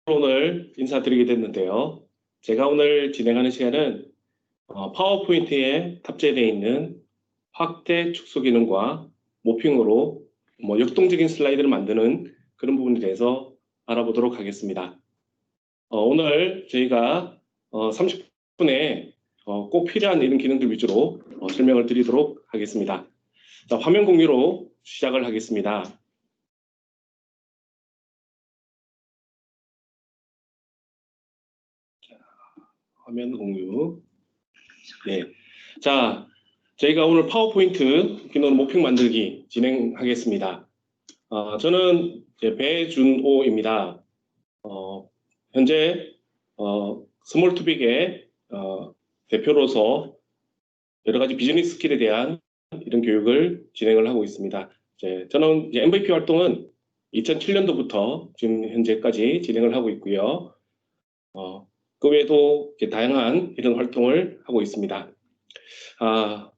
오늘 인사드리게 됐는데요. 제가 오늘 진행하는 시간은 파워포인트에 탑재되어 있는 확대 축소 기능과 모핑으로 역동적인 슬라이드를 만드는 그런 부분에 대해서 알아보도록 하겠습니다. 오늘 저희가 30분에 꼭 필요한 이런 기능들 위주로 설명을 드리도록 하겠습니다. 자, 화면 공유로 시작을 하겠습니다. 화면 공유. 네. 자, 저희가 오늘 파워포인트 기능 모핑 만들기 진행하겠습니다. 저는 배준호입니다. 현재 스몰투빅의 대표로서 여러 가지 비즈니스 스킬에 대한 이런 교육을 진행을 하고 있습니다. 저는 MVP 활동은 2007년도부터 지금 현재까지 진행을 하고 있고요. 그 외에도 다양한 이런 활동을 하고 있습니다.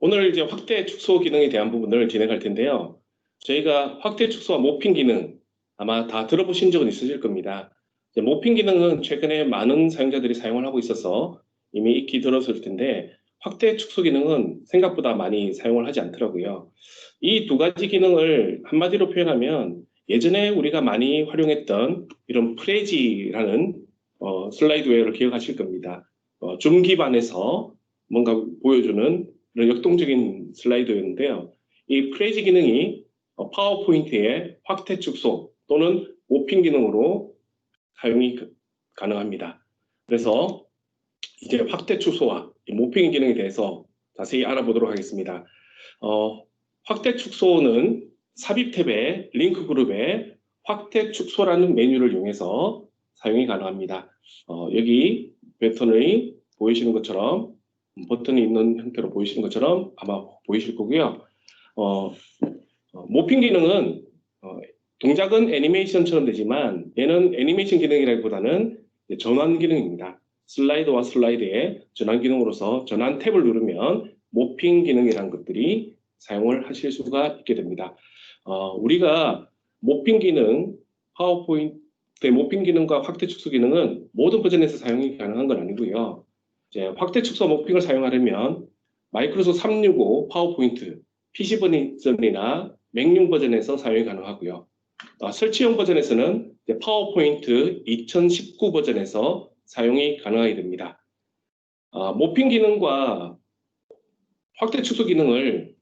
오늘 이제 확대 축소 기능에 대한 부분을 진행할 텐데요. 저희가 확대 축소와 모핑 기능 아마 다 들어보신 적은 있으실 겁니다. 모핑 기능은 최근에 많은 사용자들이 사용을 하고 있어서 이미 익히 들었을 텐데 확대 축소 기능은 생각보다 많이 사용을 하지 않더라고요. 이 두 가지 기능을 한마디로 표현하면 예전에 우리가 많이 활용했던 이런 프레지라는 슬라이드웨어를 기억하실 겁니다. 줌 기반에서 뭔가 보여주는 이런 역동적인 슬라이드였는데요. 이 프레지 기능이 파워포인트의 확대 축소 또는 모핑 기능으로 사용이 가능합니다. 그래서 이제 확대 축소와 모핑 기능에 대해서 자세히 알아보도록 하겠습니다. 확대 축소는 삽입 탭의 링크 그룹에 확대 축소라는 메뉴를 이용해서 사용이 가능합니다. 여기 버튼이 보이시는 것처럼 버튼이 있는 형태로 보이시는 것처럼 아마 보이실 거고요. 모핑 기능은 동작은 애니메이션처럼 되지만 얘는 애니메이션 기능이라기보다는 전환 기능입니다. 슬라이드와 슬라이드의 전환 기능으로서 전환 탭을 누르면 모핑 기능이라는 것들이 사용을 하실 수가 있게 됩니다. 우리가 모핑 기능, 파워포인트의 모핑 기능과 확대 축소 기능은 모든 버전에서 사용이 가능한 건 아니고요. 이제 확대 축소 모핑을 사용하려면 마이크로소프트 365 파워포인트 PC 버전이나 맥용 버전에서 사용이 가능하고요. 설치용 버전에서는 파워포인트 2019 버전에서 사용이 가능하게 됩니다. 모핑 기능과 확대 축소 기능을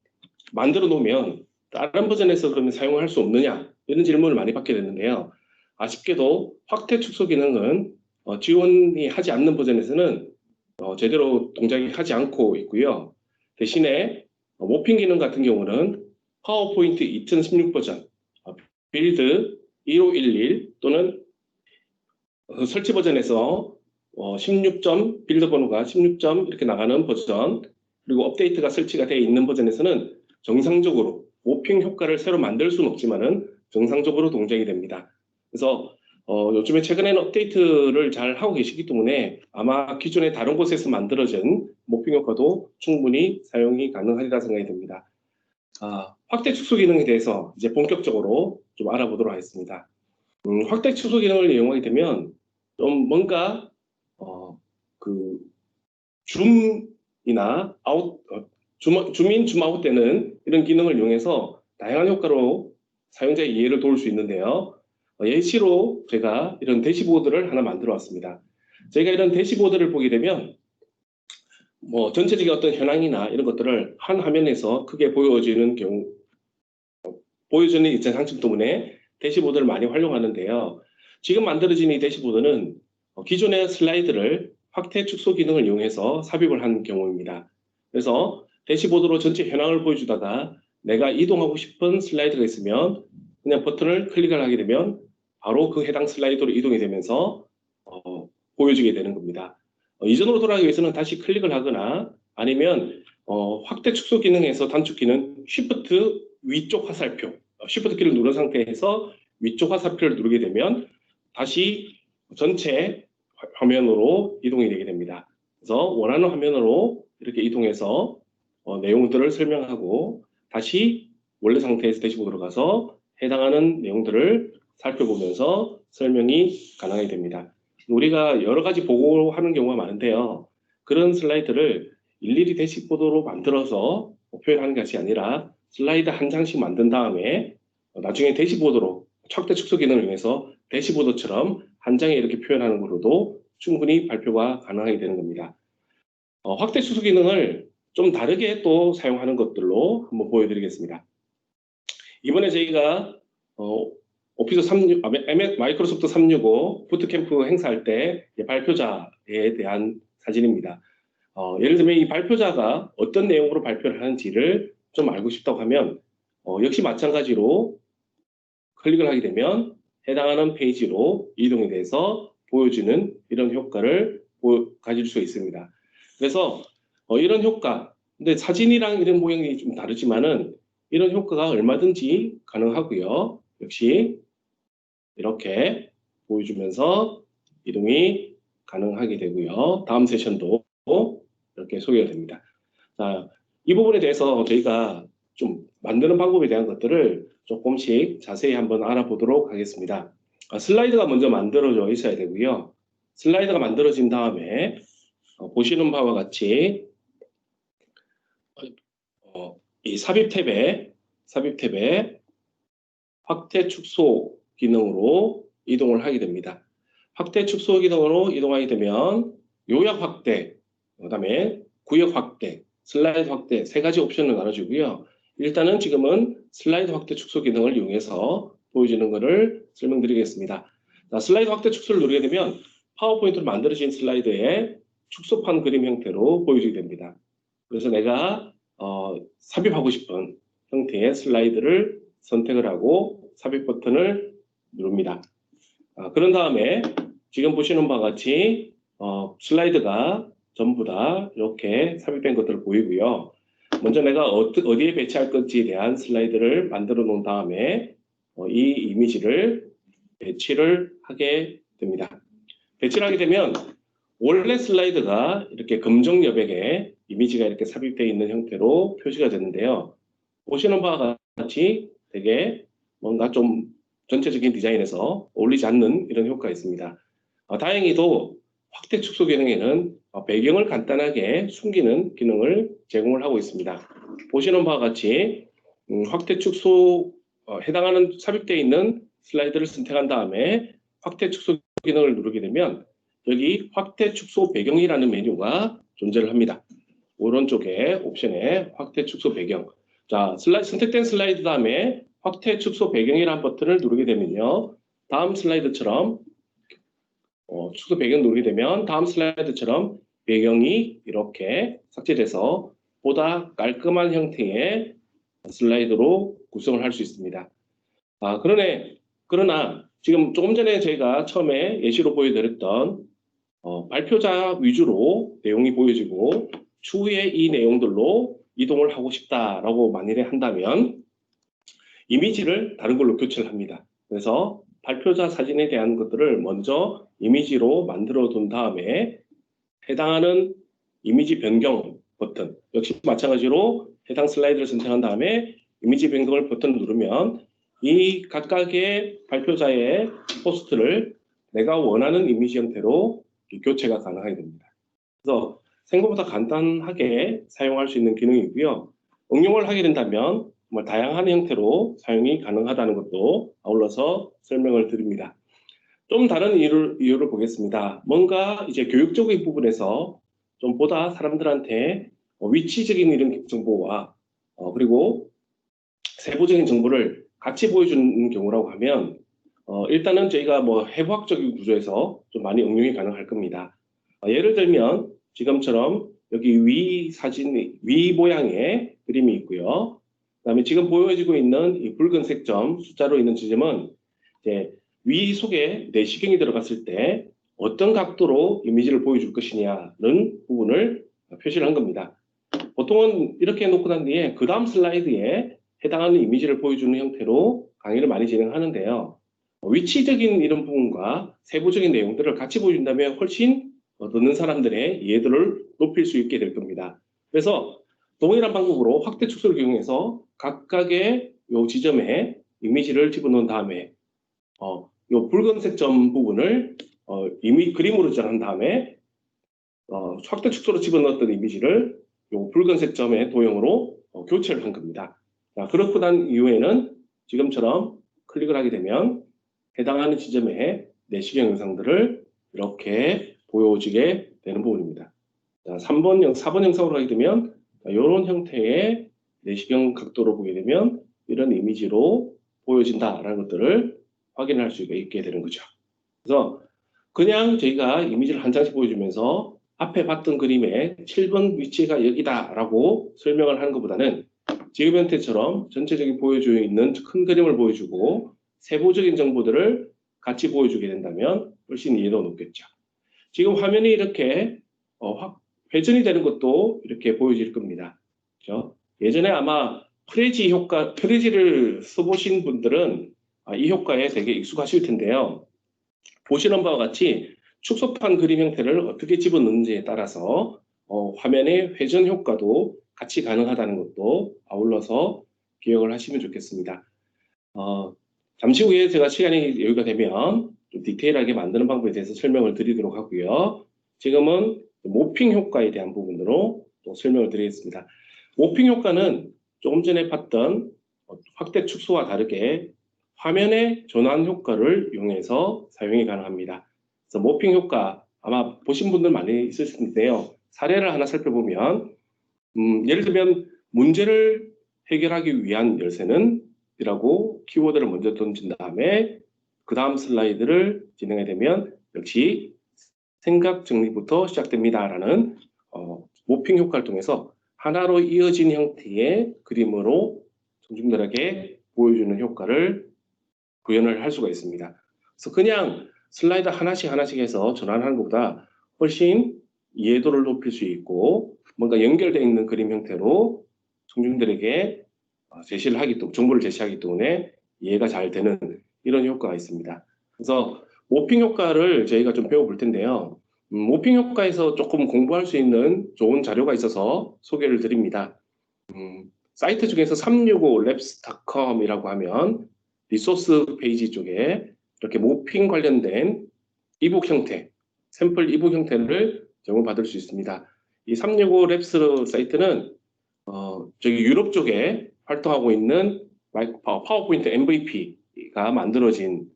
만들어 놓으면 다른 버전에서 그러면 사용을 할 수 없느냐 이런 질문을 많이 받게 되는데요. 아쉽게도 확대 축소 기능은 지원이 하지 않는 버전에서는 제대로 동작이 하지 않고 있고요. 대신에 모핑 기능 같은 경우는 파워포인트 2016 버전, 빌드 1511 또는 설치 버전에서 16점 빌드 번호가 16점 이렇게 나가는 버전, 그리고 업데이트가 설치가 되어 있는 버전에서는 정상적으로 모핑 효과를 새로 만들 수는 없지만은 정상적으로 동작이 됩니다. 그래서 요즘에 최근에는 업데이트를 잘 하고 계시기 때문에 아마 기존의 다른 곳에서 만들어진 모핑 효과도 충분히 사용이 가능하리라 생각이 듭니다. 확대 축소 기능에 대해서 이제 본격적으로 좀 알아보도록 하겠습니다. 확대 축소 기능을 이용하게 되면 좀 뭔가 그 줌이나 줌인 줌아웃 되는 이런 기능을 이용해서 다양한 효과로 사용자의 이해를 도울 수 있는데요. 예시로 제가 이런 대시보드를 하나 만들어 왔습니다. 저희가 이런 대시보드를 보게 되면 전체적인 어떤 현황이나 이런 것들을 한 화면에서 크게 보여주는 입체 장점 때문에 대시보드를 많이 활용하는데요. 지금 만들어진 이 대시보드는 기존의 슬라이드를 확대 축소 기능을 이용해서 삽입을 한 경우입니다. 그래서 대시보드로 전체 현황을 보여주다가 내가 이동하고 싶은 슬라이드가 있으면 그냥 버튼을 클릭을 하게 되면 바로 그 해당 슬라이드로 이동이 되면서 보여주게 되는 겁니다. 이전으로 돌아가기 위해서는 다시 클릭을 하거나 아니면 확대 축소 기능에서 단축키는 Shift 위쪽 화살표, Shift 키를 누른 상태에서 위쪽 화살표를 누르게 되면 다시 전체 화면으로 이동이 되게 됩니다. 그래서 원하는 화면으로 이렇게 이동해서 내용들을 설명하고 다시 원래 상태에서 대시보드로 가서 해당하는 내용들을 살펴보면서 설명이 가능하게 됩니다. 우리가 여러 가지 보고하는 경우가 많은데요. 그런 슬라이드를 일일이 대시보드로 만들어서 표현하는 것이 아니라 슬라이드 한 장씩 만든 다음에 나중에 대시보드로 확대 축소 기능을 이용해서 대시보드처럼 한 장에 이렇게 표현하는 것으로도 충분히 발표가 가능하게 되는 겁니다. 확대 축소 기능을 좀 다르게 또 사용하는 것들로 한번 보여드리겠습니다. 이번에 저희가 오피스 365, 마이크로소프트 365 부트캠프 행사할 때 발표자에 대한 사진입니다. 예를 들면 이 발표자가 어떤 내용으로 발표를 하는지를 좀 알고 싶다고 하면 역시 마찬가지로 클릭을 하게 되면 해당하는 페이지로 이동이 돼서 보여주는 이런 효과를 가질 수 있습니다. 그래서 이런 효과, 근데 사진이랑 이런 모양이 좀 다르지만은 이런 효과가 얼마든지 가능하고요. 역시 이렇게 보여주면서 이동이 가능하게 되고요. 다음 세션도 이렇게 소개가 됩니다. 자, 이 부분에 대해서 저희가 좀 만드는 방법에 대한 것들을 조금씩 자세히 한번 알아보도록 하겠습니다. 슬라이드가 먼저 만들어져 있어야 되고요. 슬라이드가 만들어진 다음에 보시는 바와 같이 이 삽입 탭에 확대 축소 기능으로 이동을 하게 됩니다. 확대 축소 기능으로 이동하게 되면 요약 확대, 그다음에 구역 확대, 슬라이드 확대 세 가지 옵션을 나눠주고요. 일단은 지금은 슬라이드 확대 축소 기능을 이용해서 보여주는 것을 설명드리겠습니다. 자, 슬라이드 확대 축소를 누르게 되면 파워포인트로 만들어진 슬라이드에 축소판 그림 형태로 보여지게 됩니다. 그래서 내가 삽입하고 싶은 형태의 슬라이드를 선택을 하고 삽입 버튼을 누릅니다. 그런 다음에 지금 보시는 바와 같이 슬라이드가 전부 다 이렇게 삽입된 것들을 보이고요. 먼저 내가 어디에 배치할 건지에 대한 슬라이드를 만들어 놓은 다음에 이 이미지를 배치를 하게 됩니다. 배치를 하게 되면 원래 슬라이드가 이렇게 검정 여백에 이미지가 이렇게 삽입되어 있는 형태로 표시가 되는데요. 보시는 바와 같이 되게 뭔가 좀 전체적인 디자인에서 어울리지 않는 이런 효과가 있습니다. 다행히도 확대 축소 기능에는 배경을 간단하게 숨기는 기능을 제공을 하고 있습니다. 보시는 바와 같이 확대 축소 해당하는 삽입되어 있는 슬라이드를 선택한 다음에 확대 축소 기능을 누르게 되면 여기 확대 축소 배경이라는 메뉴가 존재를 합니다. 오른쪽에 옵션에 확대 축소 배경. 자, 선택된 슬라이드 다음에 확대 축소 배경이라는 버튼을 누르게 되면요. 다음 슬라이드처럼 축소 배경 누르게 되면 다음 슬라이드처럼 배경이 이렇게 삭제돼서 보다 깔끔한 형태의 슬라이드로 구성을 할 수 있습니다. 그러나 지금 조금 전에 저희가 처음에 예시로 보여드렸던 발표자 위주로 내용이 보여지고 추후에 이 내용들로 이동을 하고 싶다라고 만일에 한다면 이미지를 다른 걸로 교체를 합니다. 그래서 발표자 사진에 대한 것들을 먼저 이미지로 만들어 둔 다음에 해당하는 이미지 변경 버튼, 역시 마찬가지로 해당 슬라이드를 선택한 다음에 이미지 변경을 버튼을 누르면 이 각각의 발표자의 포스트를 내가 원하는 이미지 형태로 교체가 가능하게 됩니다. 그래서 생각보다 간단하게 사용할 수 있는 기능이고요. 응용을 하게 된다면 정말 다양한 형태로 사용이 가능하다는 것도 아울러서 설명을 드립니다. 좀 다른 이유를 보겠습니다. 뭔가 이제 교육적인 부분에서 좀 보다 사람들한테 위치적인 이런 정보와 그리고 세부적인 정보를 같이 보여주는 경우라고 하면 일단은 저희가 해부학적인 구조에서 좀 많이 응용이 가능할 겁니다. 예를 들면 지금처럼 여기 위 모양의 그림이 있고요. 그다음에 지금 보여지고 있는 이 붉은색 점, 숫자로 있는 지점은 이제 위 속에 내시경이 들어갔을 때 어떤 각도로 이미지를 보여줄 것이냐는 부분을 표시를 한 겁니다. 보통은 이렇게 해놓고 난 뒤에 그 다음 슬라이드에 해당하는 이미지를 보여주는 형태로 강의를 많이 진행하는데요. 위치적인 이런 부분과 세부적인 내용들을 같이 보여준다면 훨씬 듣는 사람들의 이해도를 높일 수 있게 될 겁니다. 그래서 동일한 방법으로 확대 축소를 이용해서 각각의 요 지점에 이미지를 집어넣은 다음에 요 붉은색 점 부분을 그림으로 전한 다음에 확대 축소로 집어넣었던 이미지를 요 붉은색 점의 도형으로 교체를 한 겁니다. 자, 그렇고 난 이후에는 지금처럼 클릭을 하게 되면 해당하는 지점에 내시경 영상들을 이렇게 보여지게 되는 부분입니다. 자, 4번 영상으로 하게 되면 이런 형태의 내시경 각도로 보게 되면 이런 이미지로 보여진다라는 것들을 확인할 수 있게 되는 거죠. 그래서 그냥 저희가 이미지를 한 장씩 보여주면서 앞에 봤던 그림의 7번 위치가 여기다라고 설명을 하는 것보다는 지금 형태처럼 전체적인 보여주고 있는 큰 그림을 보여주고 세부적인 정보들을 같이 보여주게 된다면 훨씬 이해도가 높겠죠. 지금 화면이 이렇게 회전이 되는 것도 이렇게 보여질 겁니다. 그렇죠? 예전에 아마 프레지를 써보신 분들은 이 효과에 되게 익숙하실 텐데요. 보시는 바와 같이 축소판 그림 형태를 어떻게 집어넣는지에 따라서 화면의 회전 효과도 같이 가능하다는 것도 아울러서 기억을 하시면 좋겠습니다. 잠시 후에 제가 시간이 여유가 되면 좀 디테일하게 만드는 방법에 대해서 설명을 드리도록 하고요. 지금은 모핑 효과에 대한 부분으로 또 설명을 드리겠습니다. 모핑 효과는 조금 전에 봤던 확대 축소와 다르게 화면의 전환 효과를 이용해서 사용이 가능합니다. 그래서 모핑 효과 아마 보신 분들 많이 있을 텐데요. 사례를 하나 살펴보면 예를 들면 문제를 해결하기 위한 열쇠는 이라고 키워드를 먼저 던진 다음에 그 다음 슬라이드를 진행하게 되면 역시 생각 정리부터 시작됩니다 라는 모핑 효과를 통해서 하나로 이어진 형태의 그림으로 청중들에게 보여주는 효과를 구현을 할 수가 있습니다. 그래서 그냥 슬라이드 하나씩 해서 전환하는 것보다 훨씬 이해도를 높일 수 있고 뭔가 연결되어 있는 그림 형태로 청중들에게 정보를 제시하기 때문에 이해가 잘 되는 이런 효과가 있습니다. 그래서 모핑 효과를 저희가 좀 배워볼 텐데요. 모핑 효과에서 조금 공부할 수 있는 좋은 자료가 있어서 소개를 드립니다. 사이트 중에서 365labs.com이라고 하면 리소스 페이지 쪽에 이렇게 모핑 관련된 이북 형태, 샘플 이북 형태를 제공받을 수 있습니다. 이 365labs 사이트는 저기 유럽 쪽에 활동하고 있는 파워포인트 MVP가 만들어진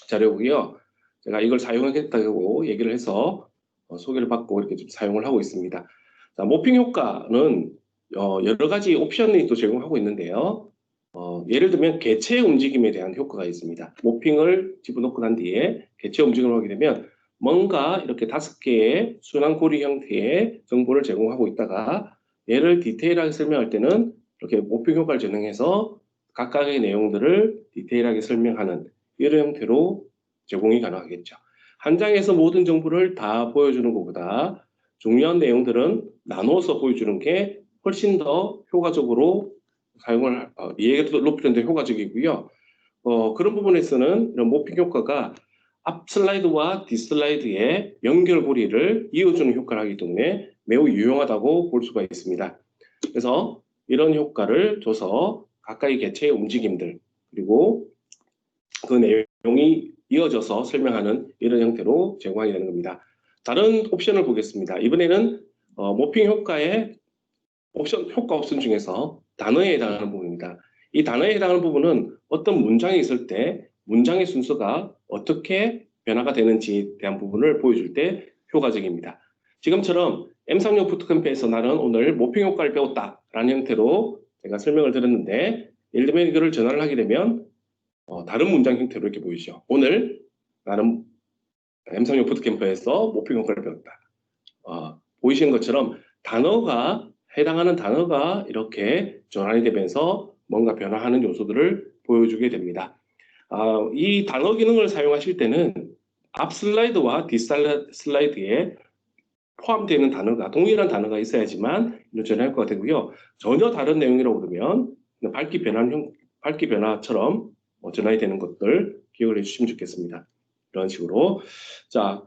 자료고요. 제가 이걸 사용하겠다고 얘기를 해서 소개를 받고 이렇게 좀 사용을 하고 있습니다. 자, 모핑 효과는 여러 가지 옵션이 또 제공하고 있는데요. 예를 들면 개체 움직임에 대한 효과가 있습니다. 모핑을 집어넣고 난 뒤에 개체 움직임을 하게 되면 뭔가 이렇게 5개의 순환 고리 형태의 정보를 제공하고 있다가 얘를 디테일하게 설명할 때는 이렇게 모핑 효과를 적용해서 각각의 내용들을 디테일하게 설명하는 이런 형태로 제공이 가능하겠죠. 한 장에서 모든 정보를 다 보여주는 것보다 중요한 내용들은 나눠서 보여주는 게 훨씬 더 효과적으로 이해도를 높이는 데 효과적이고요. 그런 부분에서는 이런 모핑 효과가 앞 슬라이드와 뒷 슬라이드의 연결고리를 이어주는 효과를 하기 때문에 매우 유용하다고 볼 수가 있습니다. 그래서 이런 효과를 줘서 각각의 개체의 움직임들 그리고 그 내용이 이어져서 설명하는 이런 형태로 제공하게 되는 겁니다. 다른 옵션을 보겠습니다. 이번에는 모핑 효과의 효과 옵션 중에서 단어에 해당하는 부분입니다. 이 단어에 해당하는 부분은 어떤 문장이 있을 때 문장의 순서가 어떻게 변화가 되는지에 대한 부분을 보여줄 때 효과적입니다. 지금처럼 M36 부트캠프에서 나는 오늘 모핑 효과를 배웠다라는 형태로 제가 설명을 드렸는데 예를 들면 이거를 전환을 하게 되면 다른 문장 형태로 이렇게 보이죠. 오늘 나는 M36 부트캠프에서 모핑 효과를 배웠다. 보이시는 것처럼 해당하는 단어가 이렇게 전환이 되면서 뭔가 변화하는 요소들을 보여주게 됩니다. 이 단어 기능을 사용하실 때는 앞 슬라이드와 뒷 슬라이드에 포함되어 있는 동일한 단어가 있어야지만 전환 효과가 되고요. 전혀 다른 내용이라고 그러면 밝기 변화처럼 전환이 되는 것들 기억을 해주시면 좋겠습니다. 이런 식으로. 자,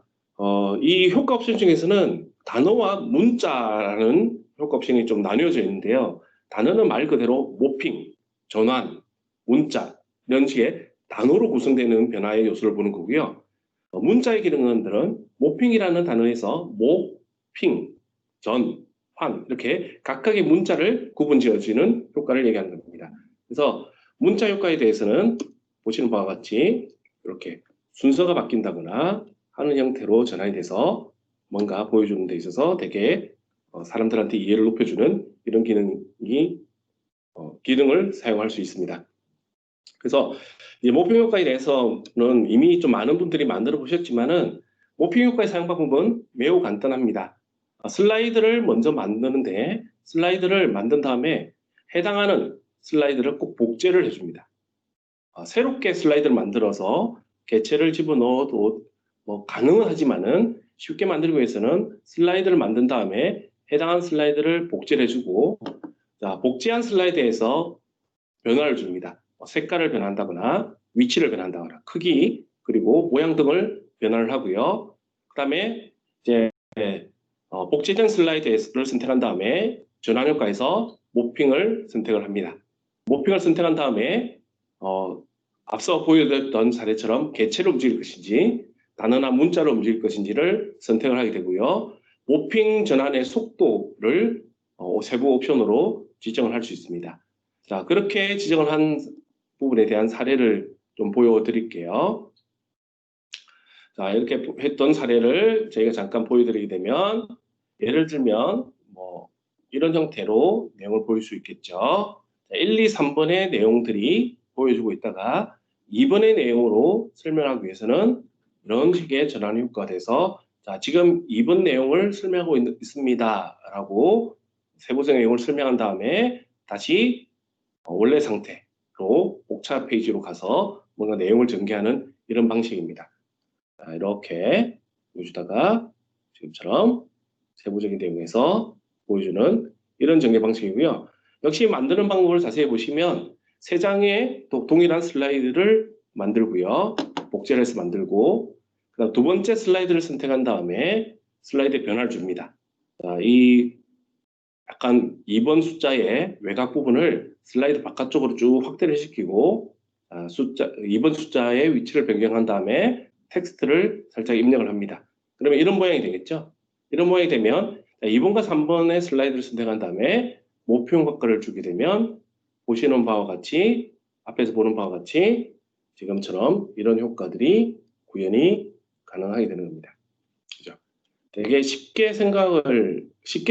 이 효과 옵션 중에서는 단어와 문자라는 효과 옵션이 좀 나뉘어져 있는데요. 단어는 말 그대로 모핑, 전환, 문자 이런 식의 단어로 구성되는 변화의 요소를 보는 거고요. 문자의 기능들은 모핑이라는 단어에서 모, 핑, 전, 환 이렇게 각각의 문자를 구분 지어지는 효과를 얘기하는 겁니다. 그래서 문자 효과에 대해서는 보시는 바와 같이 이렇게 순서가 바뀐다거나 하는 형태로 전환이 돼서 뭔가 보여주는 데 있어서 되게 사람들한테 이해를 높여주는 이런 기능을 사용할 수 있습니다. 그래서 이제 모핑 효과에 대해서는 이미 좀 많은 분들이 만들어 보셨지만은 모핑 효과의 사용 방법은 매우 간단합니다. 슬라이드를 먼저 만드는데 슬라이드를 만든 다음에 해당하는 슬라이드를 꼭 복제를 해줍니다. 새롭게 슬라이드를 만들어서 개체를 집어넣어도 뭐 가능은 하지만은 쉽게 만들기 위해서는 슬라이드를 만든 다음에 해당하는 슬라이드를 복제를 해주고 자, 복제한 슬라이드에서 변화를 줍니다. 색깔을 변한다거나 위치를 변한다거나 크기 그리고 모양 등을 변화를 하고요. 그 다음에 이제 복제된 슬라이드를 선택한 다음에 전환 효과에서 모핑을 선택을 합니다. 모핑을 선택한 다음에 앞서 보여드렸던 사례처럼 개체로 움직일 것인지 단어나 문자로 움직일 것인지를 선택을 하게 되고요. 모핑 전환의 속도를 세부 옵션으로 지정을 할 수 있습니다. 자, 그렇게 지정을 한 부분에 대한 사례를 좀 보여드릴게요. 자, 이렇게 했던 사례를 저희가 잠깐 보여드리게 되면 예를 들면 뭐 이런 형태로 내용을 보일 수 있겠죠. 1, 2, 3번의 내용들이 보여주고 있다가 2번의 내용으로 설명하기 위해서는 이런 식의 전환 효과가 돼서 자, 지금 2번 내용을 설명하고 있습니다 라고 세부적 내용을 설명한 다음에 다시 원래 상태로 복차 페이지로 가서 뭔가 내용을 전개하는 이런 방식입니다. 자, 이렇게 보여주다가 지금처럼 세부적인 내용에서 보여주는 이런 전개 방식이고요. 역시 만드는 방법을 자세히 보시면 세 장의 동일한 슬라이드를 만들고요. 복제를 해서 만들고 그다음 두 번째 슬라이드를 선택한 다음에 슬라이드에 변화를 줍니다. 자, 이 약간 2번 숫자의 외곽 부분을 슬라이드 바깥쪽으로 쭉 확대를 시키고 2번 숫자의 위치를 변경한 다음에 텍스트를 살짝 입력을 합니다. 그러면 이런 모양이 되겠죠? 이런 모양이 되면 2번과 3번의 슬라이드를 선택한 다음에 모평 효과를 주게 되면 보시는 바와 같이 앞에서 보는 바와 같이 지금처럼 이런 효과들이 구현이 가능하게 되는 겁니다. 그죠? 되게 쉽게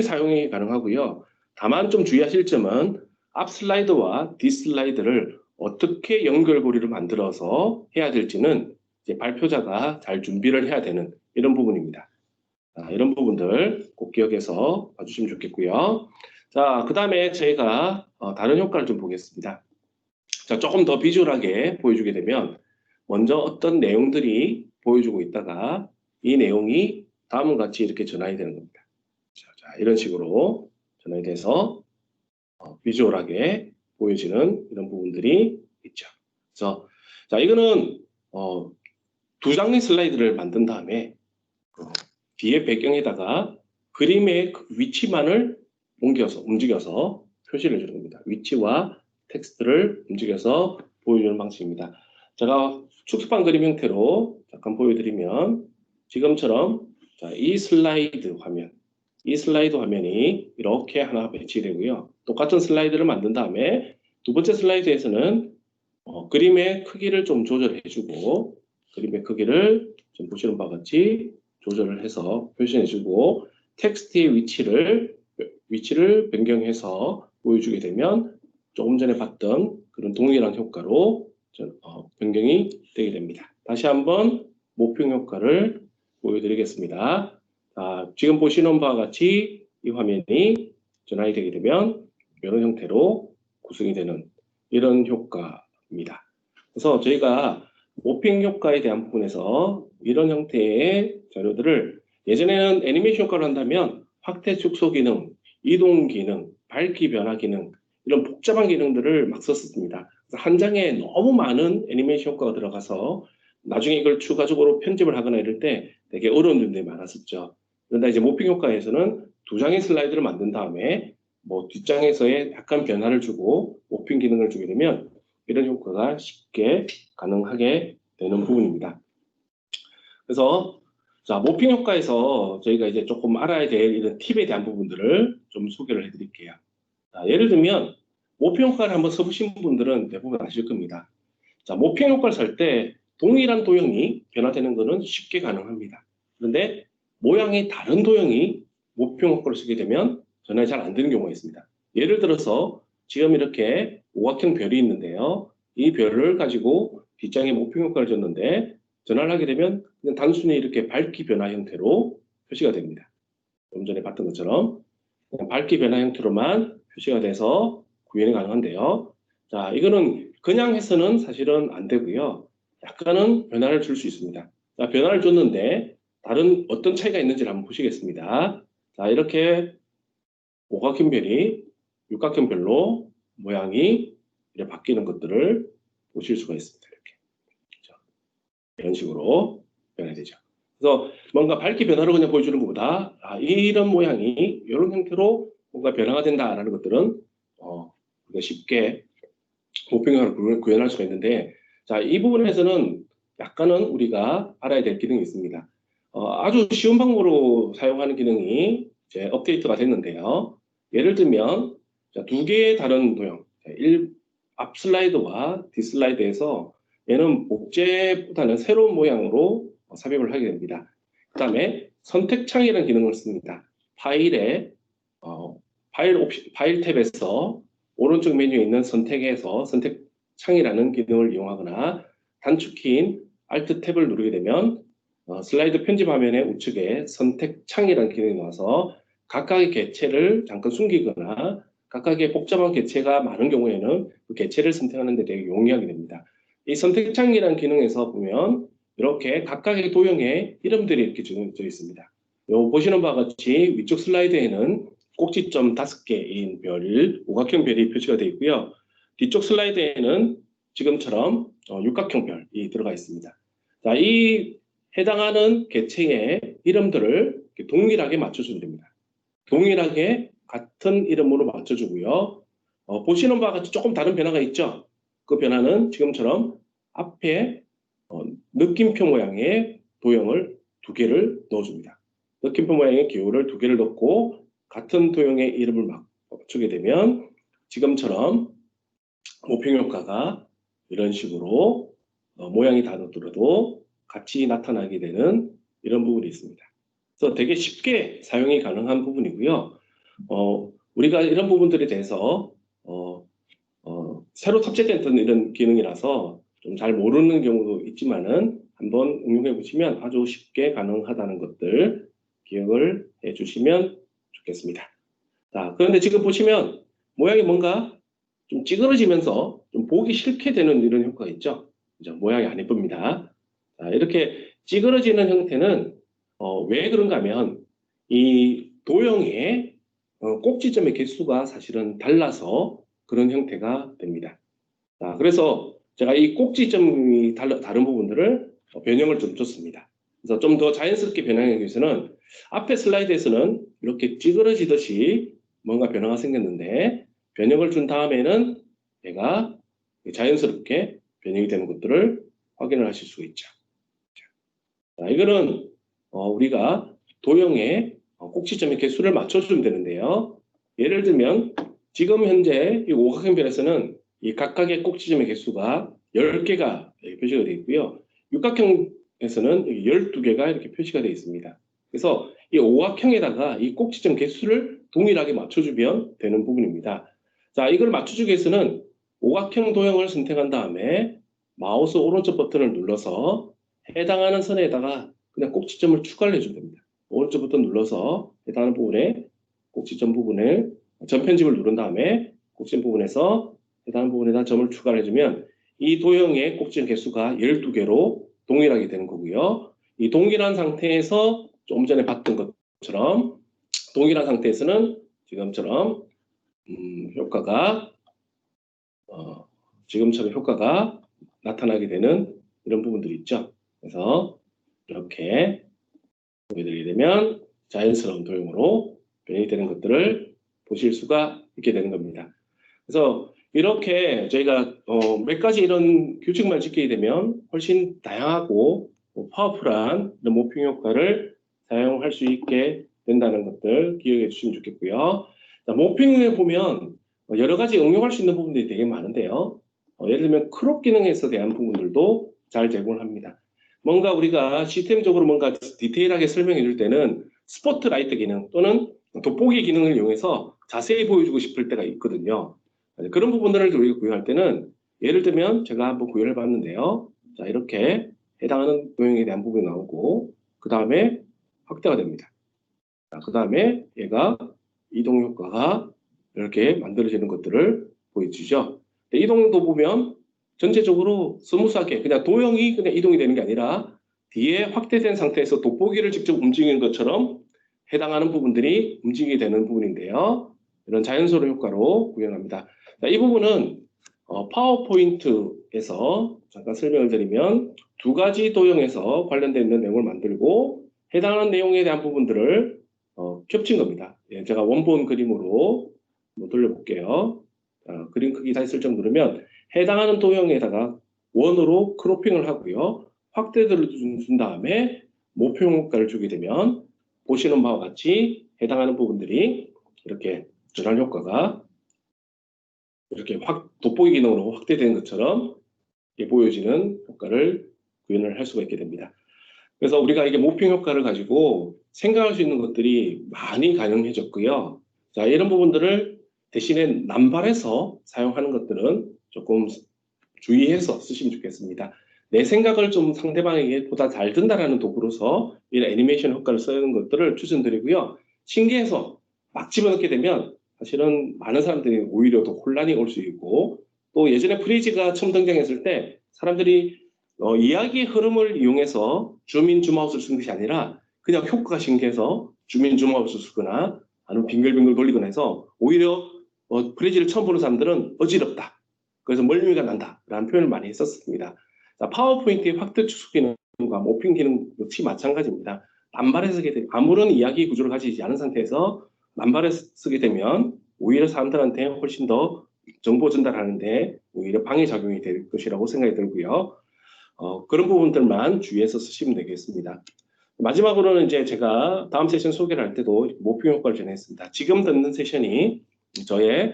사용이 가능하고요. 다만 좀 주의하실 점은 앞 슬라이드와 뒷 슬라이드를 어떻게 연결고리를 만들어서 해야 될지는 이제 발표자가 잘 준비를 해야 되는 이런 부분입니다. 자, 이런 부분들 꼭 기억해서 봐주시면 좋겠고요. 자, 그 다음에 저희가 다른 효과를 좀 보겠습니다. 자, 조금 더 비주얼하게 보여주게 되면 먼저 어떤 내용들이 보여주고 있다가 이 내용이 다음과 같이 이렇게 전환이 되는 겁니다. 자, 이런 식으로 전환이 돼서 비주얼하게 보여지는 이런 부분들이 있죠. 그래서 자, 이거는 두 장의 슬라이드를 만든 다음에 뒤에 배경에다가 그림의 위치만을 움직여서 표시를 해주는 겁니다. 위치와 텍스트를 움직여서 보여주는 방식입니다. 제가 축소판 그림 형태로 잠깐 보여드리면 지금처럼 자, 이 슬라이드 화면이 이렇게 하나 배치되고요. 똑같은 슬라이드를 만든 다음에 두 번째 슬라이드에서는 그림의 크기를 좀 조절해주고 그림의 크기를 좀 보시는 바와 같이 조절을 해서 표시해주고 텍스트의 위치를 변경해서 보여주게 되면 조금 전에 봤던 그런 동일한 효과로 변경이 되게 됩니다. 다시 한번 모평 효과를 보여드리겠습니다. 지금 보시는 바와 같이 이 화면이 전환이 되게 되면 이런 형태로 구성이 되는 이런 효과입니다. 그래서 저희가 모핑 효과에 대한 부분에서 이런 형태의 자료들을 예전에는 애니메이션 효과를 한다면 확대 축소 기능, 이동 기능, 밝기 변화 기능 이런 복잡한 기능들을 막 썼습니다. 한 장에 너무 많은 애니메이션 효과가 들어가서 나중에 이걸 추가적으로 편집을 하거나 이럴 때 되게 어려운 점들이 많았었죠. 그런데 이제 모핑 효과에서는 두 장의 슬라이드를 만든 다음에 뭐 뒷장에서의 약간 변화를 주고 모핑 기능을 주게 되면 이런 효과가 쉽게 가능하게 되는 부분입니다. 그래서 자, 모핑 효과에서 저희가 이제 조금 알아야 될 이런 팁에 대한 부분들을 좀 소개를 해드릴게요. 자, 예를 들면 모핑 효과를 한번 써보신 분들은 대부분 아실 겁니다. 자, 모핑 효과를 쓸 때 동일한 도형이 변화되는 것은 쉽게 가능합니다. 그런데 모양이 다른 도형이 모핑 효과를 쓰게 되면 전환이 잘 안 되는 경우가 있습니다. 예를 들어서 지금 이렇게 오각형 별이 있는데요. 이 별을 가지고 뒷장에 모핑 효과를 줬는데 전환을 하게 되면 그냥 단순히 이렇게 밝기 변화 형태로 표시가 됩니다. 좀 전에 봤던 것처럼 그냥 밝기 변화 형태로만 표시가 돼서 구현이 가능한데요. 자, 이거는 그냥 해서는 사실은 안 되고요. 약간은 변화를 줄 수 있습니다. 자, 변화를 줬는데 다른 어떤 차이가 있는지를 한번 보시겠습니다. 자, 이렇게 오각형 별이 육각형 별로 모양이 이렇게 바뀌는 것들을 보실 수가 있습니다. 이렇게. 자, 이런 식으로 변화되죠. 그래서 뭔가 밝기 변화를 그냥 보여주는 것보다 이런 모양이 이런 형태로 뭔가 변화가 된다라는 것들은 우리가 쉽게 모평형으로 구현할 수가 있는데, 자, 이 부분에서는 약간은 우리가 알아야 될 기능이 있습니다. 아주 쉬운 방법으로 사용하는 기능이 이제 업데이트가 됐는데요. 예를 들면 자, 두 개의 다른 도형, 앞 슬라이드와 뒷 슬라이드에서 얘는 복제보다는 새로운 모양으로 삽입을 하게 됩니다. 그 다음에 선택창이라는 기능을 씁니다. 파일에 파일 탭에서 오른쪽 메뉴에 있는 선택에서 선택창이라는 기능을 이용하거나 단축키인 Alt 탭을 누르게 되면 슬라이드 편집 화면의 우측에 선택창이라는 기능이 나와서 각각의 개체를 잠깐 숨기거나 각각의 복잡한 개체가 많은 경우에는 그 개체를 선택하는 데 되게 용이하게 됩니다. 이 선택창이라는 기능에서 보면 이렇게 각각의 도형의 이름들이 이렇게 적혀져 있습니다. 보시는 바와 같이 위쪽 슬라이드에는 꼭지점 5개인 별, 오각형 별이 표시가 되어 있고요. 뒤쪽 슬라이드에는 지금처럼 육각형 별이 들어가 있습니다. 자, 이 해당하는 개체의 이름들을 동일하게 맞춰주면 됩니다. 동일하게 같은 이름으로 맞춰주고요. 보시는 바와 같이 조금 다른 변화가 있죠. 그 변화는 지금처럼 앞에 느낌표 모양의 도형을 2개를 넣어줍니다. 느낌표 모양의 기호를 2개를 넣고 같은 도형의 이름을 맞추게 되면 지금처럼 모평 효과가 이런 식으로 모양이 다르더라도 같이 나타나게 되는 이런 부분이 있습니다. 그래서 되게 쉽게 사용이 가능한 부분이고요. 우리가 이런 부분들에 대해서 새로 탑재된 이런 기능이라서 좀 잘 모르는 경우도 있지만은 한번 응용해 보시면 아주 쉽게 가능하다는 것들 기억을 해 주시면 좋겠습니다. 자, 그런데 지금 보시면 모양이 뭔가 좀 찌그러지면서 좀 보기 싫게 되는 이런 효과가 있죠. 그죠? 모양이 안 예쁩니다. 자, 이렇게 찌그러지는 형태는 왜 그런가 하면 이 도형의 꼭지점의 개수가 사실은 달라서 그런 형태가 됩니다. 자, 그래서 제가 이 꼭지점이 다른 부분들을 변형을 좀 줬습니다. 그래서 좀 더 자연스럽게 변형하기 위해서는 앞에 슬라이드에서는 이렇게 찌그러지듯이 뭔가 변화가 생겼는데 변형을 준 다음에는 얘가 자연스럽게 변형이 되는 것들을 확인을 하실 수가 있죠. 자, 이거는 우리가 도형의 꼭지점의 개수를 맞춰주면 되는데요. 예를 들면 지금 현재 이 오각형별에서는 이 각각의 꼭지점의 개수가 10개가 표시가 되어 있고요. 육각형에서는 12개가 이렇게 표시가 되어 있습니다. 그래서 이 오각형에다가 이 꼭지점 개수를 동일하게 맞춰주면 되는 부분입니다. 자, 이걸 맞춰주기 위해서는 오각형 도형을 선택한 다음에 마우스 오른쪽 버튼을 눌러서 해당하는 선에다가 그냥 꼭지점을 추가를 해주면 됩니다. 오른쪽 버튼 눌러서 해당하는 부분에 꼭지점 부분을 전편집을 누른 다음에 꼭지점 부분에서 해당하는 부분에다 점을 추가를 해주면 이 도형의 꼭지점 개수가 12개로 동일하게 되는 거고요. 이 동일한 상태에서 좀 전에 봤던 것처럼 동일한 상태에서는 지금처럼 효과가 지금처럼 효과가 나타나게 되는 이런 부분들이 있죠. 그래서 이렇게 보여드리게 되면 자연스러운 도형으로 변형이 되는 것들을 보실 수가 있게 되는 겁니다. 그래서 이렇게 저희가 몇 가지 이런 규칙만 지키게 되면 훨씬 다양하고 파워풀한 이런 모핑 효과를 사용할 수 있게 된다는 것들 기억해 주시면 좋겠고요. 자, 모핑에 보면 여러 가지 응용할 수 있는 부분들이 되게 많은데요. 예를 들면 크롭 기능에서 대한 부분들도 잘 제공을 합니다. 뭔가 우리가 시스템적으로 뭔가 디테일하게 설명해 줄 때는 스포트라이트 기능 또는 돋보기 기능을 이용해서 자세히 보여주고 싶을 때가 있거든요. 그런 부분들을 우리가 구현할 때는 예를 들면 제가 한번 구현해 봤는데요. 자, 이렇게 해당하는 도형에 대한 부분이 나오고 그 다음에 확대가 됩니다. 그 다음에 얘가 이동 효과가 이렇게 만들어지는 것들을 보여주죠. 이동도 보면 전체적으로 스무스하게 그냥 도형이 그냥 이동이 되는 게 아니라 뒤에 확대된 상태에서 돋보기를 직접 움직이는 것처럼 해당하는 부분들이 움직이게 되는 부분인데요. 이런 자연스러운 효과로 구현합니다. 자, 이 부분은 파워포인트에서 잠깐 설명을 드리면 두 가지 도형에서 관련되어 있는 내용을 만들고 해당하는 내용에 대한 부분들을 겹친 겁니다. 예, 제가 원본 그림으로 한번 돌려볼게요. 그림 크기 다시 설정 누르면 해당하는 도형에다가 원으로 크로핑을 하고요. 확대들을 준 다음에 목표 효과를 주게 되면 보시는 바와 같이 해당하는 부분들이 이렇게 전환 효과가 이렇게 돋보기 기능으로 확대되는 것처럼 보여지는 효과를 구현을 할 수가 있게 됩니다. 그래서 우리가 이게 모핑 효과를 가지고 생각할 수 있는 것들이 많이 가능해졌고요. 자, 이런 부분들을 대신에 남발해서 사용하는 것들은 조금 주의해서 쓰시면 좋겠습니다. 내 생각을 좀 상대방에게 보다 잘 든다라는 도구로서 이런 애니메이션 효과를 쓰는 것들을 추천드리고요. 신기해서 막 집어넣게 되면 사실은 많은 사람들이 오히려 더 혼란이 올 수 있고 또 예전에 프리즈가 처음 등장했을 때 사람들이 이야기의 흐름을 이용해서 주민 줌아웃을 쓴 것이 아니라 그냥 효과가 신기해서 주민 줌아웃을 쓰거나 아니면 빙글빙글 돌리거나 해서 오히려 프리즈를 처음 보는 사람들은 어지럽다. 그래서 멀미가 난다라는 표현을 많이 했었습니다. 자, 파워포인트의 확대 축소 기능과 모핑 기능 역시 마찬가지입니다. 남발해서 쓰게 되면 아무런 이야기 구조를 가지지 않은 상태에서 남발해서 쓰게 되면 오히려 사람들한테 훨씬 더 정보 전달하는데 오히려 방해 작용이 될 것이라고 생각이 들고요. 그런 부분들만 주의해서 쓰시면 되겠습니다. 마지막으로는 이제 제가 다음 세션 소개를 할 때도 모핑 효과를 전했습니다. 지금 듣는 세션이 저의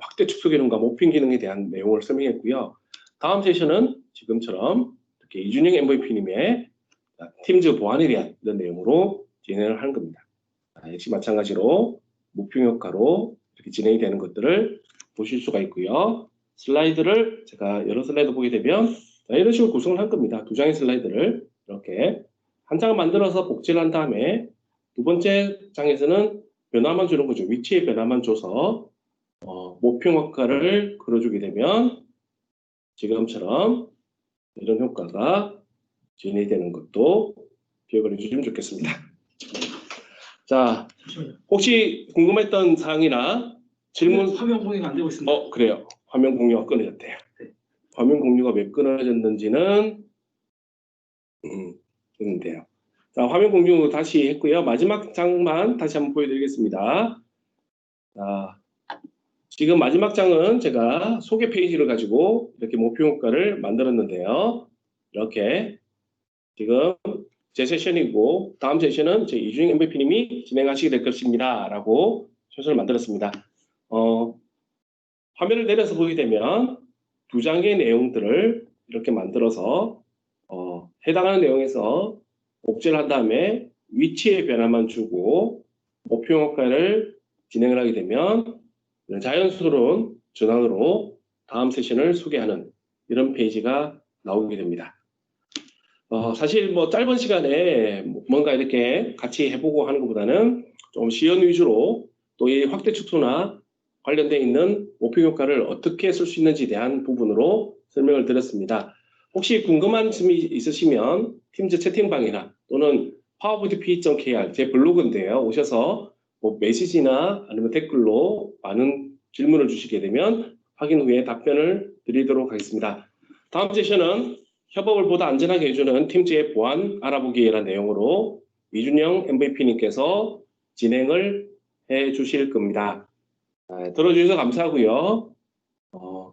확대 축소 기능과 모핑 기능에 대한 내용을 설명했고요. 다음 세션은 지금처럼 이렇게 이준영 MVP님의 팀즈 보안에 대한 이런 내용으로 진행을 하는 겁니다. 역시 마찬가지로 모핑 효과로 이렇게 진행이 되는 것들을 보실 수가 있고요. 슬라이드를 제가 여러 슬라이드 보게 되면 이런 식으로 구성을 할 겁니다. 두 장의 슬라이드를 이렇게 한 장을 만들어서 복제를 한 다음에 두 번째 장에서는 변화만 주는 거죠. 위치의 변화만 줘서 모핑 효과를 걸어주게 되면 지금처럼 이런 효과가 진행이 되는 것도 기억을 해주시면 좋겠습니다. 자, 혹시 궁금했던 사항이나 질문? 화면 공유가 안 되고 있습니다. 그래요. 화면 공유가 끊어졌대요. 네. 화면 공유가 왜 끊어졌는지는 있는데요. 자, 화면 공유 다시 했고요. 마지막 장만 다시 한번 보여드리겠습니다. 자, 지금 마지막 장은 제가 소개 페이지를 가지고 이렇게 목표 효과를 만들었는데요. 이렇게 지금 제 세션이고 다음 세션은 제 이준영 MVP님이 진행하시게 될 것입니다. 라고 세션을 만들었습니다. 화면을 내려서 보게 되면 두 장의 내용들을 이렇게 만들어서 해당하는 내용에서 복제를 한 다음에 위치의 변화만 주고 목표 효과를 진행을 하게 되면 자연스러운 전환으로 다음 세션을 소개하는 이런 페이지가 나오게 됩니다. 사실 뭐 짧은 시간에 뭔가 이렇게 같이 해보고 하는 것보다는 좀 시연 위주로 또 이 확대 축소나 관련되어 있는 목표 효과를 어떻게 쓸 수 있는지에 대한 부분으로 설명을 드렸습니다. 혹시 궁금한 점이 있으시면 팀즈 채팅방이나 또는 powerpoint.kr 제 블로그인데요. 오셔서 뭐 메시지나 아니면 댓글로 많은 질문을 주시게 되면 확인 후에 답변을 드리도록 하겠습니다. 다음 세션은 협업을 보다 안전하게 해주는 팀즈의 보안 알아보기라는 내용으로 이준영 MVP님께서 진행을 해 주실 겁니다. 들어주셔서 감사하고요.